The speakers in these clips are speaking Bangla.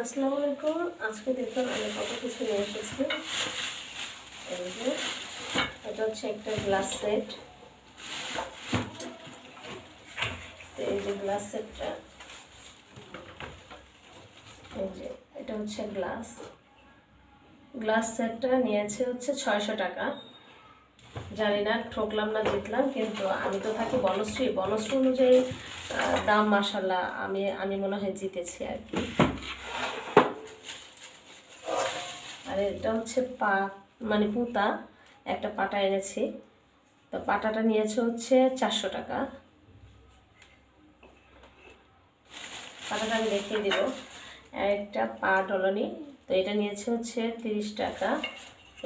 আসসালামু আলাইকুম। আজকে দেখুন আমি কত কিছু নিয়ে এসেছি। এই যে এটা হচ্ছে একটা গ্লাস সেট। তো এই যে গ্লাস সেটটা, এই যে এটা হচ্ছে গ্লাস সেটটা নিয়েছে হচ্ছে 600 টাকা। জানি না ঠকলাম না জিতলাম, কিন্তু আমি তো থাকি বনশ্রী অনুযায়ী দাম মাশাআল্লাহ আমি মনে হয় জিতেছি আর কি। আর এটা হচ্ছে মানে পুঁতা, একটা পাটা এনেছি। তো পাটাটা নিয়েছে হচ্ছে 400 টাকা। পাটাটা আমি দেখিয়ে দিব। একটা পা ডলানি, তো এটা নিয়েছে হচ্ছে 30 টাকা।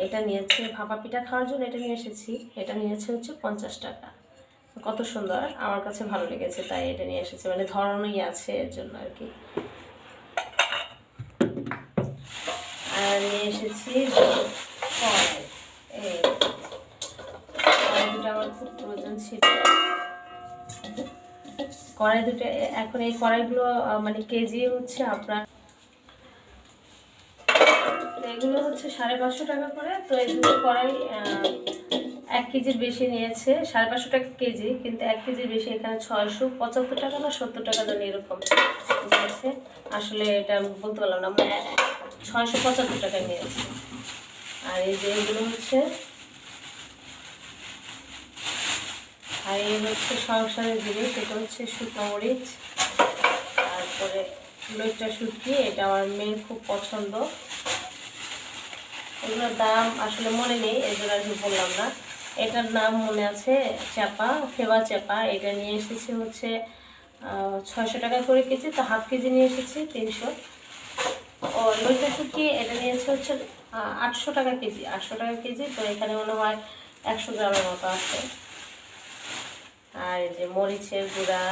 এটা নিয়েছে ভাপা পিঠা খাওয়ার জন্য, এটা নিয়ে এসেছি। এটা নিয়েছে হচ্ছে 50 টাকা। কত সুন্দর, আমার কাছে ভালো লেগেছে তাই এটা নিয়ে এসেছি, মানে ধরনই আছে এর জন্য আর কি। আর নিয়ে এসেছি কড়াই। এই কড়াই দুটো আমার খুব প্রয়োজন ছিল। কড়াই দুটো, এখন এই কড়াইগুলো মানে কেজি হচ্ছে আপনার, এগুলো হচ্ছে 550 টাকা করে। তো এই দুটো কড়াই 1 কেজির বেশি নিয়েছে, 550 টাকা কেজি, কিন্তু 1 কেজির বেশি এখানে 675 টাকা না 70 টাকা জানি এরকম নিয়েছে। আসলে এটা আমি বলতে পারলাম না, মানে 675 টাকা নিয়েছে। আর এই যে এগুলো হচ্ছে, আর এই হচ্ছে সংসারের জিনিস। এটা হচ্ছে শুকনো মরিচ, তারপরে লইট্টা শুটকি, এটা আমার মেয়ের খুব পছন্দ। এগুলোর দাম আসলে মনে নেই, এই জন্য আর কি বললাম না। এটার নাম মনে আছে, চাপা, ফেবা চাপা। এটা নিয়ে এসেছি হচ্ছে 600 টাকা করে কেজি, তো হাফ কেজি নিয়ে এসেছি 300। ও লইট্টা শুটকি এটা নিয়েছে হচ্ছে 800 টাকা কেজি, 800 টাকা কেজি। তো এখানে মনে হয় 100 গ্রামের মতো আছে। আর এই যে মরিচের গুঁড়া,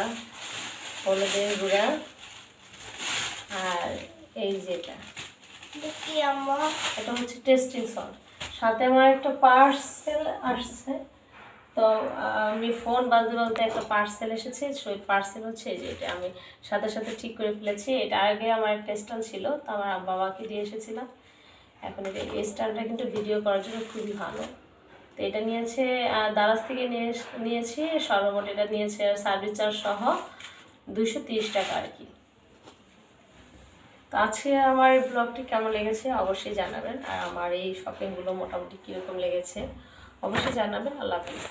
হলুদের গুঁড়া, আর এই যেটা এটা হচ্ছে টেস্টিং সল্ট। সাথে আমার একটা পার্সেল আসছে। তো আমি ফোন বাজতে বাজতে একটা পার্সেল এসেছে, সেই পার্সেল হচ্ছে এই যে এটা আমি সাথে সাথে ঠিক করে ফেলেছি। এটা আগে আমার একটা স্ট্যান্ড ছিল, তো আমার বাবাকে দিয়ে এসেছিলাম। এখন এই স্ট্যান্ডটা কিন্তু ভিডিও করার জন্য খুবই ভালো। তো এটা নিয়েছে দারাজ থেকে নিয়েছি। সর্বমোট এটা নিয়েছে সার্ভিস চার্জ সহ 230 টাকা আর কি। তো আজকে আমার ব্লগটি কেমন লেগেছে অবশ্যই জানাবেন, আর আমার এই শপিংগুলো মোটামুটি কীরকম লেগেছে অবশ্যই জানাবেন। আল্লাহ হাফিজ।